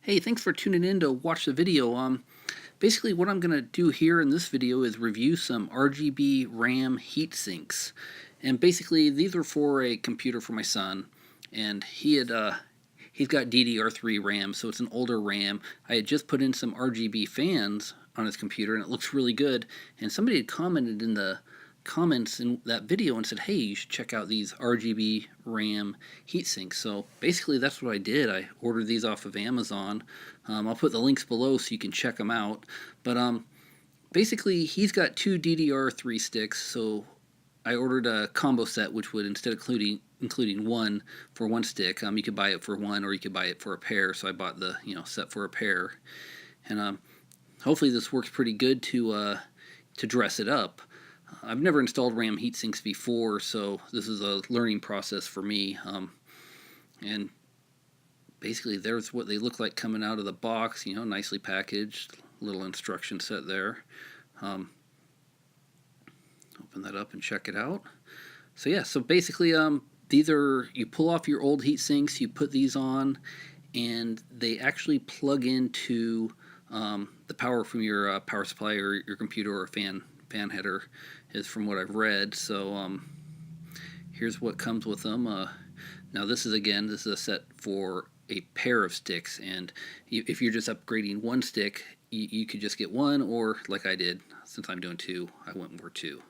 Hey, thanks for tuning in to watch the video. Basically what I'm going to do here in this video is review some RGB RAM heat sinks. And basically these are for a computer for my son, and he's got DDR3 RAM, so it's an older RAM. I had just put in some RGB fans on his computer and it looks really good, and somebody had commented in the comments in that video and said, hey, you should check out these RGB RAM heatsinks. So basically that's what I did. I ordered these off of Amazon. I'll put the links below so you can check them out. But basically he's got two DDR3 sticks, so I ordered a combo set, which would, instead of including one for one stick, you could buy it for one or you could buy it for a pair. So I bought the set for a pair, and hopefully this works pretty good to dress it up. I've never installed RAM heatsinks before, so this is a learning process for me. And basically there's what they look like coming out of the box, nicely packaged, little instruction set there. Open that up and check it out. So yeah, so basically these are, you pull off your old heatsinks, you put these on, and they actually plug into the power from your power supply or your computer or fan header, is from what I've read. So here's what comes with them. Now this is a set for a pair of sticks, and if you're just upgrading one stick, you could just get one, or like I did, since I'm doing two, I went for two.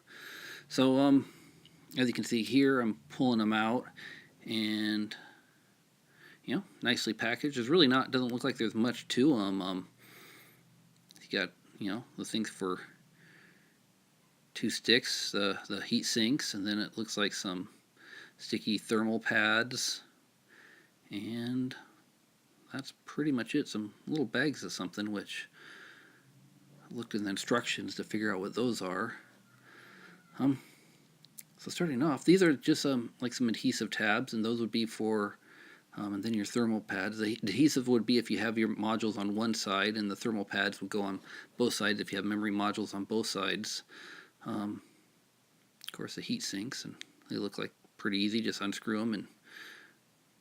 So as you can see here, I'm pulling them out, and nicely packaged. There's really doesn't look like there's much to them. You got the things for two sticks, the heat sinks, and then it looks like some sticky thermal pads, and that's pretty much it. Some little bags of something, which I looked in the instructions to figure out what those are. So starting off, these are just like some adhesive tabs, and those would be for and then your thermal pads. The adhesive would be if you have your modules on one side, and the thermal pads would go on both sides if you have memory modules on both sides. Of course, the heat sinks, and they look like pretty easy. Just unscrew them and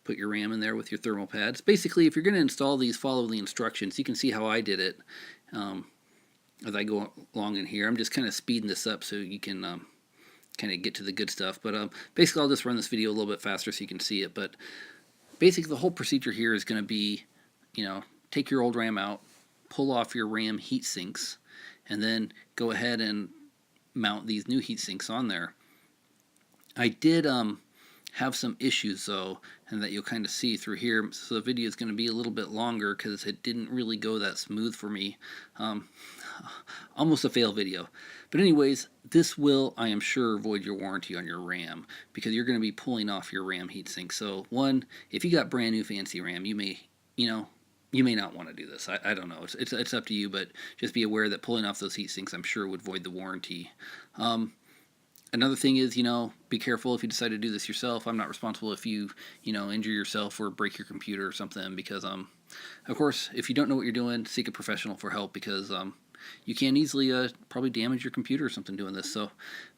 put your RAM in there with your thermal pads. Basically, if you're going to install these, follow the instructions. You can see how I did it as I go along in here. I'm just kind of speeding this up so you can kind of get to the good stuff. But basically, I'll just run this video a little bit faster so you can see it. But basically, the whole procedure here is going to be, take your old RAM out, pull off your RAM heat sinks, and then go ahead and mount these new heat sinks on there. I did have some issues though, and that you'll kind of see through here, so the video is going to be a little bit longer because it didn't really go that smooth for me. Almost a fail video. But anyways, this will, I am sure, void your warranty on your RAM, because you're going to be pulling off your RAM heatsink. So one, if you got brand new fancy RAM, you may not want to do this. I don't know. It's up to you, but just be aware that pulling off those heat sinks, I'm sure, would void the warranty. Another thing is, be careful if you decide to do this yourself. I'm not responsible if you, injure yourself or break your computer or something, because, of course, if you don't know what you're doing, seek a professional for help, because you can easily probably damage your computer or something doing this. So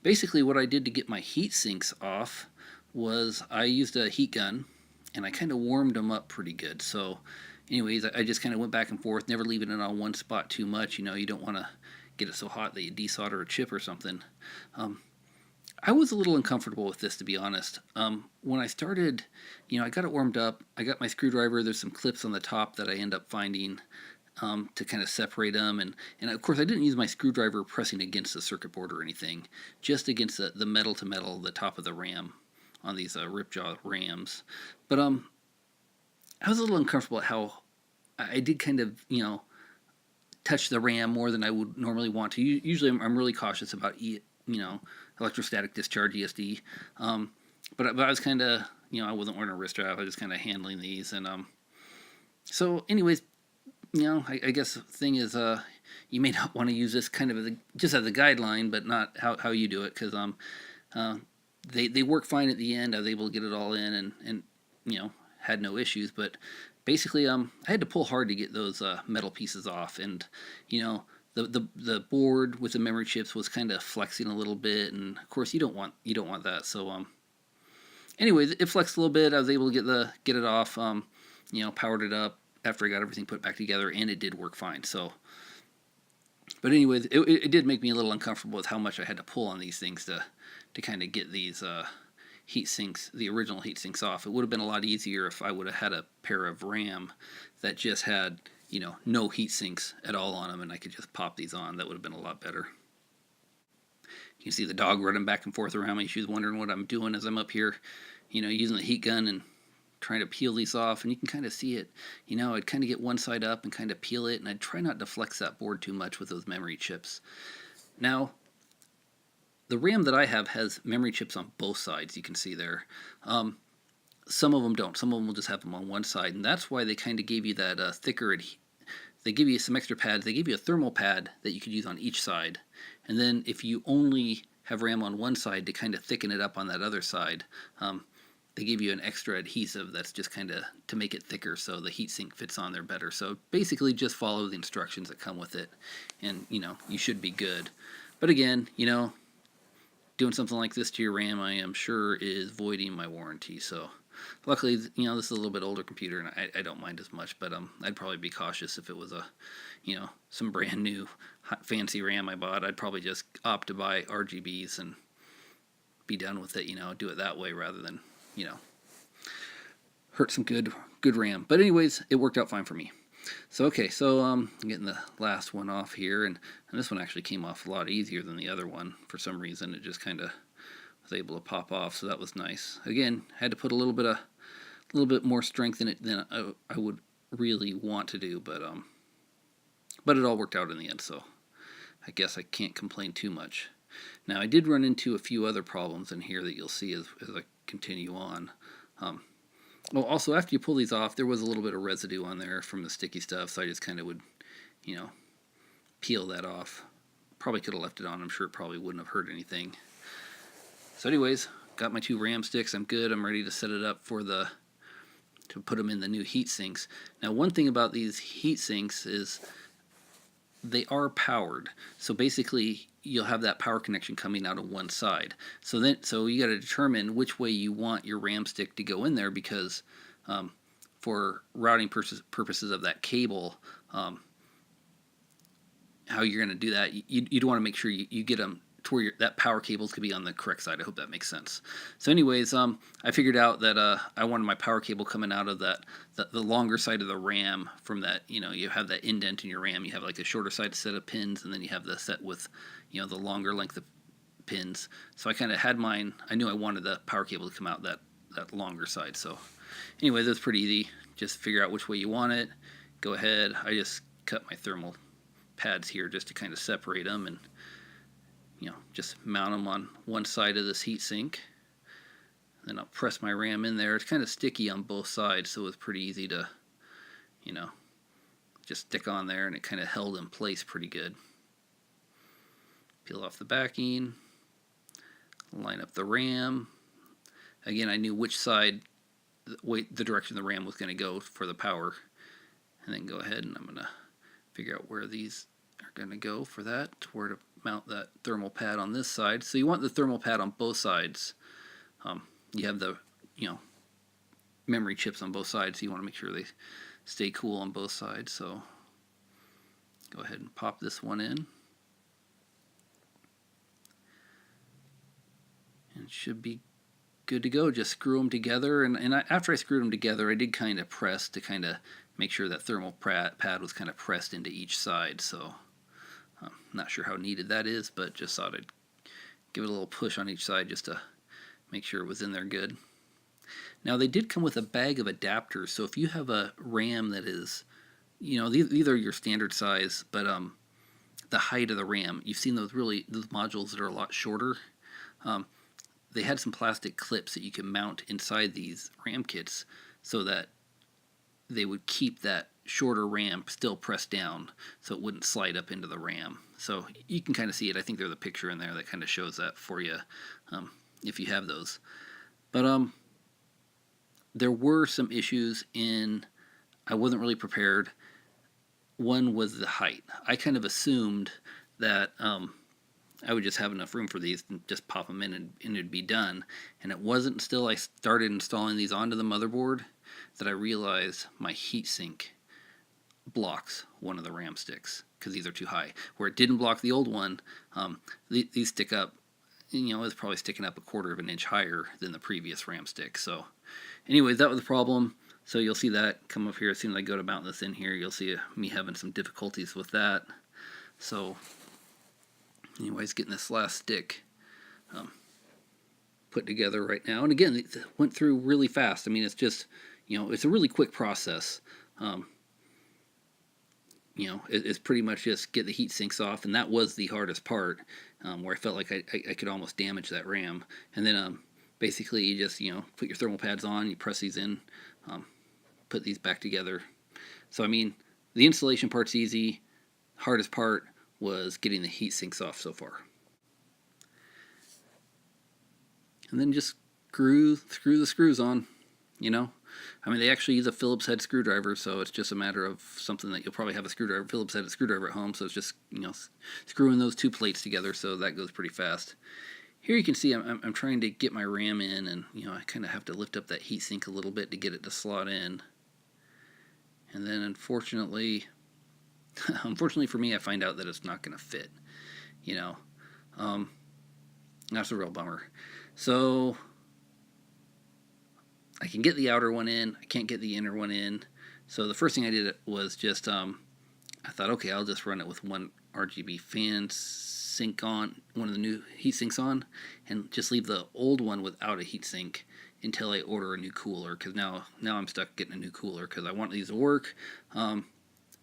basically what I did to get my heat sinks off was I used a heat gun, and I kind of warmed them up pretty good. So anyways, I just kind of went back and forth, never leaving it on one spot too much. You don't want to get it so hot that you desolder a chip or something. I was a little uncomfortable with this, to be honest. When I started, I got it warmed up. I got my screwdriver. There's some clips on the top that I end up finding to kind of separate them. And of course, I didn't use my screwdriver pressing against the circuit board or anything, just against the metal to metal, the top of the RAM on these Ripjaw RAMs. But I was a little uncomfortable at how I did kind of, touch the RAM more than I would normally want to. Usually I'm really cautious about, electrostatic discharge, ESD. But I was kind of, I wasn't wearing a wrist strap. I was just kind of handling these. And so anyways, I guess the thing is, you may not want to use this kind of just as a guideline, but not how you do it, because they work fine at the end. I was able to get it all in and had no issues. But basically, I had to pull hard to get those metal pieces off, and the board with the memory chips was kind of flexing a little bit, and of course you don't want that. So anyways, it flexed a little bit. I was able to get it off. Powered it up, after I got everything put back together, and it did work fine. So, but anyways, it did make me a little uncomfortable with how much I had to pull on these things to kind of get these heat sinks, the original heat sinks, off. It would have been a lot easier if I would have had a pair of RAM that just had, you know, no heat sinks at all on them, and I could just pop these on. That would have been a lot better. You can see the dog running back and forth around me. She's wondering what I'm doing as I'm up here, you know, using the heat gun and trying to peel these off. And you can kind of see it, you know, I'd kind of get one side up and kind of peel it, and I'd try not to flex that board too much with those memory chips. Now, the RAM that I have has memory chips on both sides, you can see there. Some of them don't. Some of them will just have them on one side, and that's why they kind of gave you that thicker. They give you some extra pads. They give you a thermal pad that you could use on each side, and then if you only have RAM on one side to kind of thicken it up on that other side, they give you an extra adhesive that's just kind of to make it thicker so the heatsink fits on there better. So basically just follow the instructions that come with it, and you know, you should be good. But again, you know, doing something like this to your RAM, I am sure, is voiding my warranty. So luckily, you know, this is a little bit older computer, and I don't mind as much, but I'd probably be cautious if it was you know, some brand new fancy RAM I bought. I'd probably just opt to buy RGBs and be done with it, you know, do it that way rather than, you know, hurt some good RAM. But anyways, it worked out fine for me. So okay, so I'm getting the last one off here, and this one actually came off a lot easier than the other one. For some reason, it just kind of was able to pop off, so that was nice. Again, had to put a little bit more strength in it than I would really want to do, but it all worked out in the end, so I guess I can't complain too much. Now, I did run into a few other problems in here that you'll see as I continue on. Well, also, after you pull these off, there was a little bit of residue on there from the sticky stuff, so I just kind of would, you know, peel that off. Probably could have left it on. I'm sure it probably wouldn't have hurt anything. So anyways, got my 2 RAM sticks. I'm good. I'm ready to set it up for to put them in the new heat sinks. Now, one thing about these heat sinks is they are powered. So basically, you'll have that power connection coming out of one side. So you got to determine which way you want your RAM stick to go in there, because for routing purposes of that cable, how you're going to do that, you'd want to make sure you get them to where that power cable's could be on the correct side. I hope that makes sense. So anyways, I figured out that I wanted my power cable coming out of the longer side of the RAM. From that, you know, you have that indent in your RAM. You have like a shorter side set of pins, and then you have the set with, you know, the longer length of pins. So I kind of had mine. I knew I wanted the power cable to come out that longer side. So anyways, it's pretty easy. Just figure out which way you want it. Go ahead. I just cut my thermal pads here just to kind of separate them, and you know, just mount them on one side of this heat sink. Then I'll press my RAM in there. It's kind of sticky on both sides, so it's pretty easy to, you know, just stick on there, and it kind of held in place pretty good. Peel off the backing, line up the RAM. Again, I knew which side, the direction the RAM was going to go for the power, and then go ahead and I'm going to figure out where these are going to go for that, where to mount that thermal pad on this side. So you want the thermal pad on both sides. You have the, you know, memory chips on both sides, so you want to make sure they stay cool on both sides. So go ahead and pop this one in. And it should be good to go. Just screw them together, and after I screwed them together, I did kind of press to kind of make sure that thermal pad was kind of pressed into each side. So I'm not sure how needed that is, but just thought I'd give it a little push on each side just to make sure it was in there good. Now, they did come with a bag of adapters, so if you have a RAM that is, you know, these are your standard size, but the height of the RAM, you've seen those modules that are a lot shorter. They had some plastic clips that you can mount inside these RAM kits so that they would keep that shorter RAM still pressed down so it wouldn't slide up into the RAM. So you can kind of see it. I think there's a picture in there that kind of shows that for you if you have those. But there were some issues I wasn't really prepared. One was the height. I kind of assumed that I would just have enough room for these and just pop them in and it'd be done. And it wasn't until I started installing these onto the motherboard that I realized my heatsink blocks one of the RAM sticks because these are too high. Where it didn't block the old one, these stick up, it's probably sticking up 1/4 of an inch higher than the previous RAM stick. So anyways, that was the problem. So you'll see that come up here as soon as I go to mount this in here. You'll see me having some difficulties with that. So anyways, getting this last stick put together right now. And again, it went through really fast. I mean, it's just, it's a really quick process. It's pretty much just get the heat sinks off, and that was the hardest part, where I felt like I could almost damage that RAM. And then basically you just, put your thermal pads on, you press these in, put these back together. So I mean, the installation part's easy. Hardest part was getting the heat sinks off so far. And then just screw the screws on, I mean, they actually use a Phillips head screwdriver, so it's just a matter of something that you'll probably have a Phillips head screwdriver at home, so it's just, screwing those two plates together, so that goes pretty fast. Here you can see I'm trying to get my RAM in, and, I kind of have to lift up that heatsink a little bit to get it to slot in. And then unfortunately for me, I find out that it's not going to fit, That's a real bummer. So I can get the outer one in, I can't get the inner one in. So the first thing I did was just, I thought, okay, I'll just run it with one RGB fan sink on, one of the new heat sinks on, and just leave the old one without a heat sink until I order a new cooler, because now I'm stuck getting a new cooler because I want these to work, but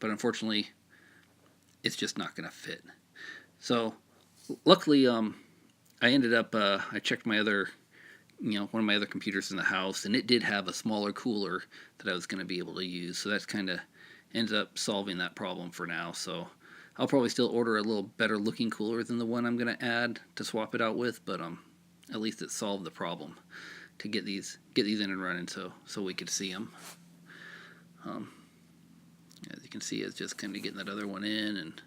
unfortunately it's just not going to fit. So luckily I ended up, I checked my other, one of my other computers in the house, and it did have a smaller cooler that I was going to be able to use, so that's kind of ended up solving that problem for now. So I'll probably still order a little better looking cooler than the one I'm going to add to swap it out with, but at least it solved the problem to get these in and running so we could see them. As you can see, it's just kind of getting that other one in and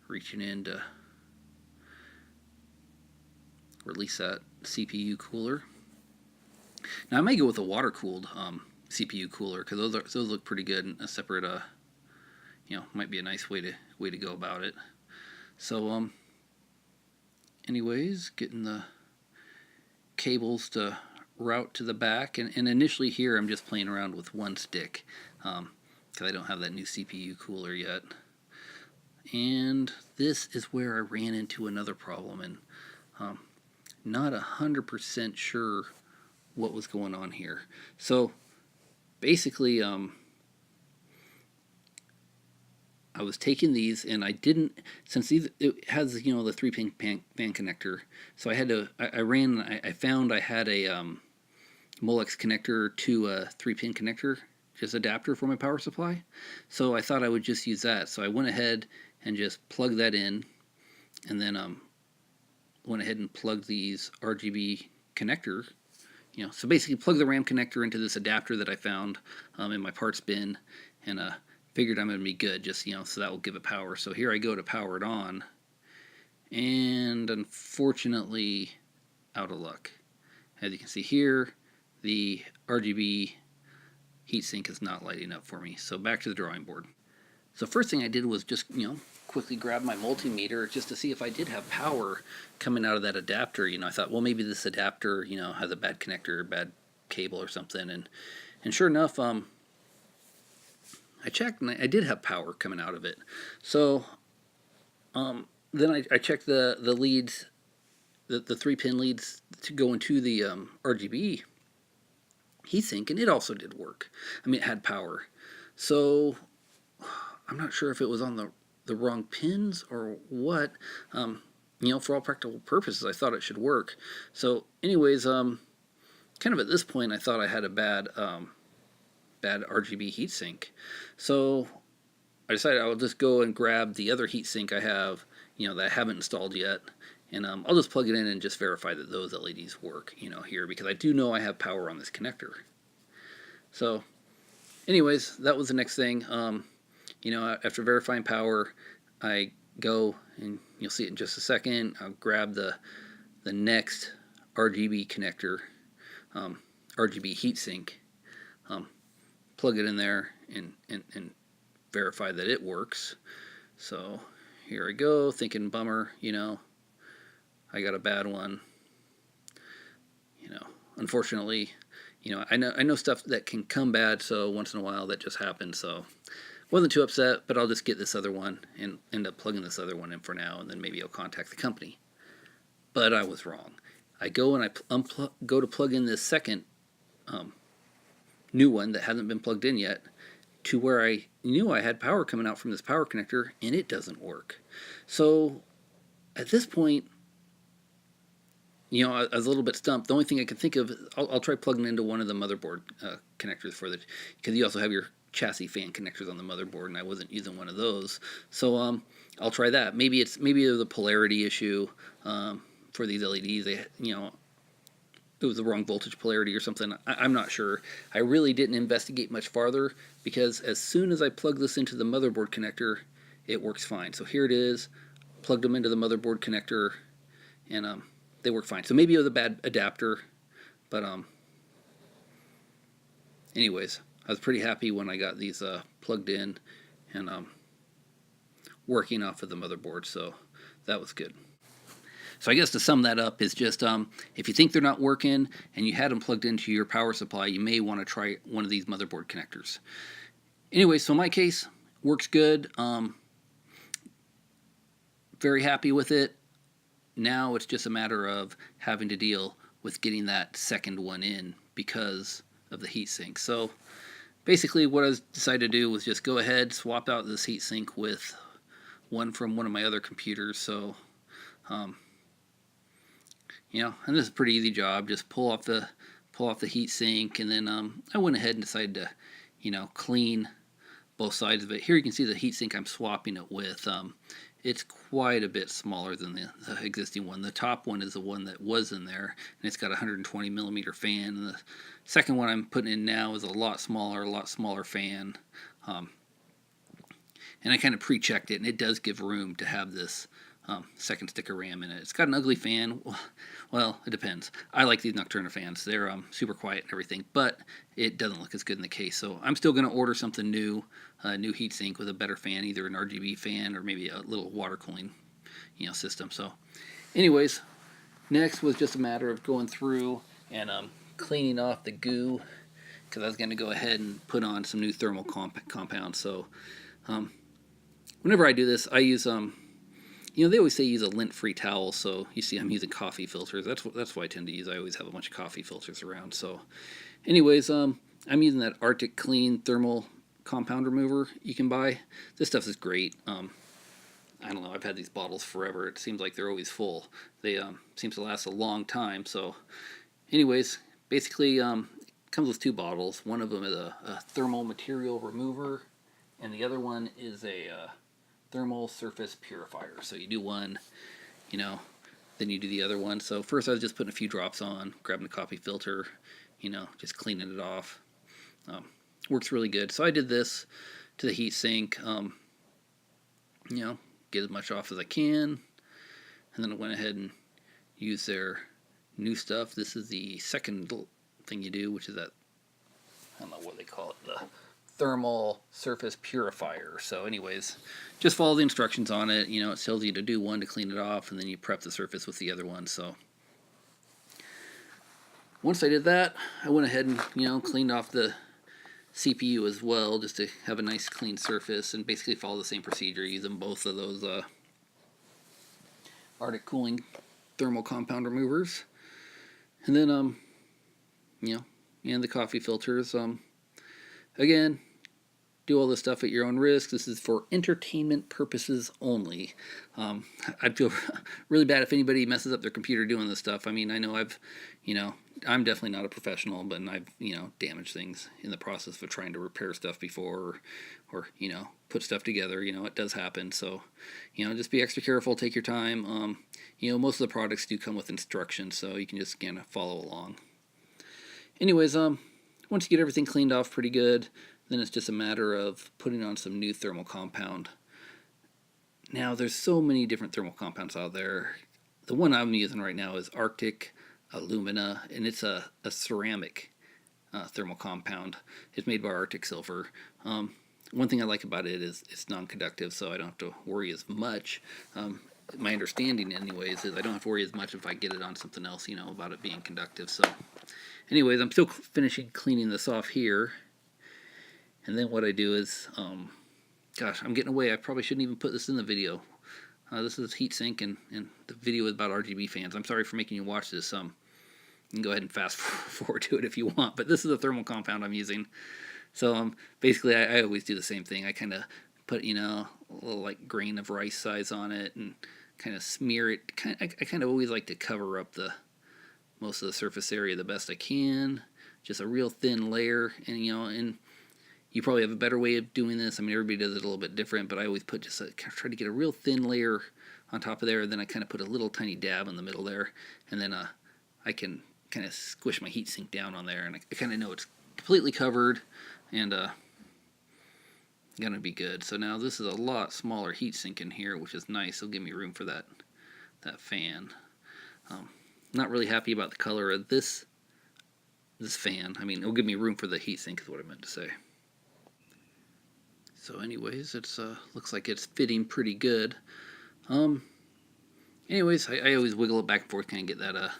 reaching in to release that CPU cooler. Now I may go with a water-cooled CPU cooler, because those look pretty good, and a separate might be a nice way to go about it. So anyways, getting the cables to route to the back, and initially here I'm just playing around with one stick because I don't have that new CPU cooler yet. And this is where I ran into another problem, and not 100% sure what was going on here. So basically I was taking these, and I didn't, since it has the 3-pin fan connector, so I had to, I found I had a Molex connector to a 3-pin connector, just adapter for my power supply, so I thought I would just use that. So I went ahead and just plugged that in, and then went ahead and plugged these RGB connector, so basically plug the RAM connector into this adapter that I found in my parts bin, and figured I'm going to be good, just, so that will give it power. So here I go to power it on, and unfortunately, out of luck. As you can see here, the RGB heatsink is not lighting up for me. So back to the drawing board. So first thing I did was just, quickly grab my multimeter just to see if I did have power coming out of that adapter. I thought, well, maybe this adapter, has a bad connector, bad cable or something. And sure enough, I checked, and I did have power coming out of it. So then I checked the leads, the 3-pin leads to go into the RGB heatsink, and it also did work. I mean, it had power. So I'm not sure if it was on the wrong pins or what. For all practical purposes, I thought it should work. So anyways, kind of at this point, I thought I had a bad RGB heatsink. So I decided I will just go and grab the other heatsink I have, that I haven't installed yet, and I'll just plug it in and just verify that those LEDs work, here, because I do know I have power on this connector. So anyways, that was the next thing. After verifying power, I go, and you'll see it in just a second, I'll grab the next RGB connector, RGB heatsink, plug it in there, and verify that it works. So here I go, thinking, bummer, I got a bad one. Unfortunately, I know stuff that can come bad, so once in a while that just happens. So wasn't too upset, but I'll just get this other one and end up plugging this other one in for now, and then maybe I'll contact the company. But I was wrong. I go and I go to plug in this second new one that hasn't been plugged in yet, to where I knew I had power coming out from this power connector, and it doesn't work. So at this point, I was a little bit stumped. The only thing I could think of, I'll try plugging into one of the motherboard connectors for it, because you also have your chassis fan connectors on the motherboard, and I wasn't using one of those. So I'll try that. Maybe it's a polarity issue for these LEDs. It was the wrong voltage polarity or something. I'm not sure. I really didn't investigate much farther, because as soon as I plug this into the motherboard connector, it works fine. So here it is. Plugged them into the motherboard connector, and they work fine. So maybe it was a bad adapter, but anyways, I was pretty happy when I got these plugged in and working off of the motherboard, so that was good. So I guess to sum that up is just if you think they're not working and you had them plugged into your power supply, you may want to try one of these motherboard connectors. Anyway, so in my case, works good. Very happy with it. Now it's just a matter of having to deal with getting that second one in because of the heatsink. So basically what I decided to do was just go ahead, swap out this heatsink with one from one of my other computers. So and this is a pretty easy job. Just pull off the heatsink, and then I went ahead and decided to clean both sides of it. Here you can see the heatsink I'm swapping it with. It's quite a bit smaller than the existing one. The top one is the one that was in there, and it's got a 120 millimeter fan. And the second one I'm putting in now is a lot smaller fan. And I kind of pre-checked it, and it does give room to have this second stick of RAM in it. It's got an ugly fan. Well, it depends. I like these Nocturna fans. They're super quiet and everything, but it doesn't look as good in the case. So I'm still going to order something new, a new heatsink with a better fan, either an RGB fan or maybe a little water cooling, system. So, anyways, next was just a matter of going through and cleaning off the goo, because I was going to go ahead and put on some new thermal compounds. So, whenever I do this, I use they always say use a lint-free towel, so you see I'm using coffee filters. That's what I tend to use. I always have a bunch of coffee filters around. So anyways, I'm using that Arctic Clean thermal compound remover you can buy. This stuff is great. I don't know, I've had these bottles forever. It seems like they're always full. They seem to last a long time. So anyways, basically comes with two bottles. One of them is a thermal material remover, and the other one is a thermal surface purifier. So you do one, then you do the other one. So first I was just putting a few drops on, grabbing a coffee filter, just cleaning it off. Works really good. So I did this to the heat sink, get as much off as I can, and then I went ahead and used their new stuff. This is the second thing you do, which is that, I don't know what they call it, the thermal surface purifier. So anyways, just follow the instructions on it. It tells you to do one to clean it off, and then you prep the surface with the other one. So once I did that, I went ahead and cleaned off the CPU as well, just to have a nice clean surface, and basically follow the same procedure using both of those Arctic Cooling thermal compound removers. And then and the coffee filters. Again, do all this stuff at your own risk. This is for entertainment purposes only. I'd feel really bad if anybody messes up their computer doing this stuff. I mean, I know I'm definitely not a professional, but I've, damaged things in the process of trying to repair stuff before, or put stuff together. It does happen. So, just be extra careful, take your time. Most of the products do come with instructions, so you can just kind of follow along. Anyways, once you get everything cleaned off pretty good, then it's just a matter of putting on some new thermal compound. Now, there's so many different thermal compounds out there. The one I'm using right now is Arctic Alumina, and it's a ceramic thermal compound. It's made by Arctic Silver. one thing I like about it is it's non-conductive, so I don't have to worry as much. My understanding anyways is I don't have to worry as much if I get it on something else, you know, about it being conductive. So anyways, I'm still finishing cleaning this off here, and then what I do is gosh, I'm getting away. I probably shouldn't even put this in the video. This is heatsink, and the video is about RGB fans. I'm sorry for making you watch this. You can go ahead and fast forward to it if you want, but this is the thermal compound I'm using. So basically I always do the same thing. I kind of put, you know, a little like grain of rice size on it and kind of smear it. I kind of always like to cover up the most of the surface area the best I can. Just a real thin layer, and you know, and you probably have a better way of doing this. I mean, everybody does it a little bit different, but I always put just try to get a real thin layer on top of there, and then I kind of put a little tiny dab in the middle there, and then I can kind of squish my heatsink down on there, and I kind of know it's completely covered, and gonna be good. So now this is a lot smaller heatsink in here, which is nice. It'll give me room for that fan. Not really happy about the color of this fan. I mean, it'll give me room for the heatsink is what I meant to say. So anyways, it's looks like it's fitting pretty good. Anyways, I always wiggle it back and forth, kind of get that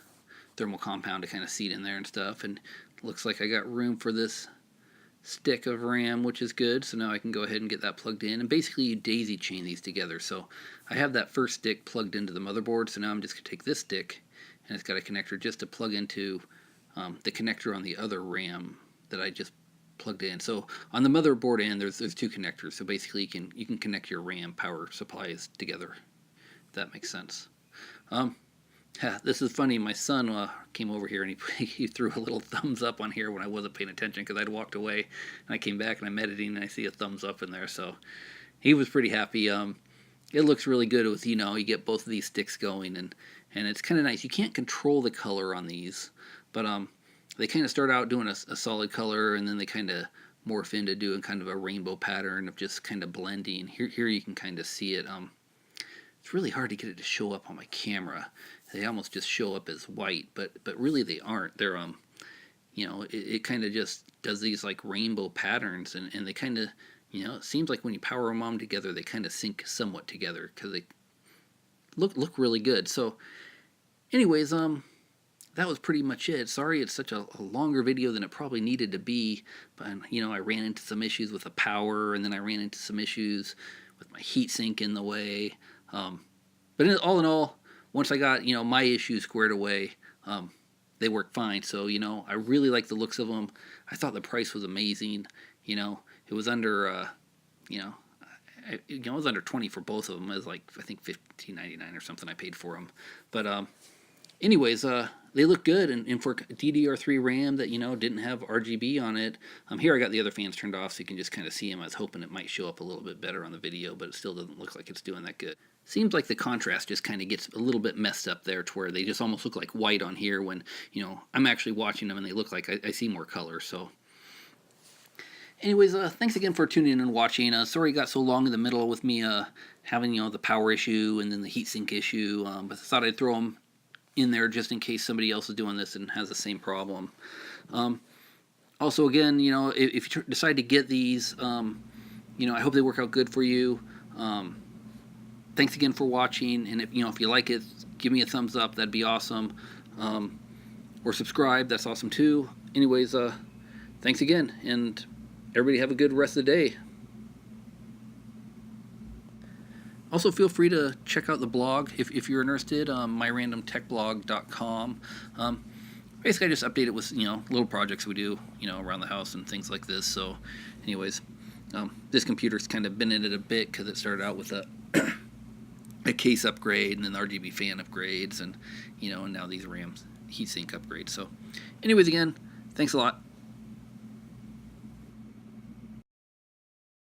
thermal compound to kind of seat in there and stuff, and it looks like I got room for this stick of RAM, which is good. So now I can go ahead and get that plugged in, and basically you daisy chain these together. So I have that first stick plugged into the motherboard, so now I'm just going to take this stick, and it's got a connector just to plug into the connector on the other RAM that I just plugged in. So on the motherboard end, there's two connectors. So basically you can connect your RAM power supplies together, if that makes sense. This is funny. My son came over here and he threw a little thumbs up on here when I wasn't paying attention because I'd walked away, and I came back and I'm editing and I see a thumbs up in there. So he was pretty happy. It looks really good with, you know, you get both of these sticks going, and it's kind of nice. You can't control the color on these, but they kind of start out doing a solid color, and then they kind of morph into doing kind of a rainbow pattern of just kind of blending. Here you can kind of see it. It's really hard to get it to show up on my camera. They almost just show up as white, but really they aren't. They're you know, it kind of just does these like rainbow patterns, and they kind of, you know, it seems like when you power them on together, they kind of sync somewhat together because they look really good. So anyways, that was pretty much it. Sorry it's such a longer video than it probably needed to be, but you know, I ran into some issues with the power, and then I ran into some issues with my heatsink in the way. But all in all, once I got, you know, my issues squared away, they work fine. So, you know, I really like the looks of them. I thought the price was amazing. You know, it was under, you know, it was under 20 for both of them. It was like, I think $15.99 or something I paid for them. But anyways, they look good, and for DDR3 RAM that, you know, didn't have RGB on it. Here I got the other fans turned off so you can just kind of see them. I was hoping it might show up a little bit better on the video, but it still doesn't look like it's doing that good. Seems like the contrast just kind of gets a little bit messed up there to where they just almost look like white on here when, you know, I'm actually watching them and they look like I see more color. So anyways, thanks again for tuning in and watching. Sorry it got so long in the middle with me having, you know, the power issue and then the heatsink issue, but I thought I'd throw them in there just in case somebody else is doing this and has the same problem. Also, again, you know, if you decide to get these, you know, I hope they work out good for you. Thanks again for watching, and if you like it, give me a thumbs up. That'd be awesome. Or subscribe. That's awesome too. Anyways, thanks again, and everybody have a good rest of the day. Also, feel free to check out the blog if you're interested. MyRandomTechBlog.com. Basically, I just update it with, you know, little projects we do, you know, around the house and things like this. So, anyways, this computer's kind of been in it a bit because it started out with a case upgrade and then RGB fan upgrades, and, you know, and now these RAM heatsink upgrades. So, anyways, again, thanks a lot.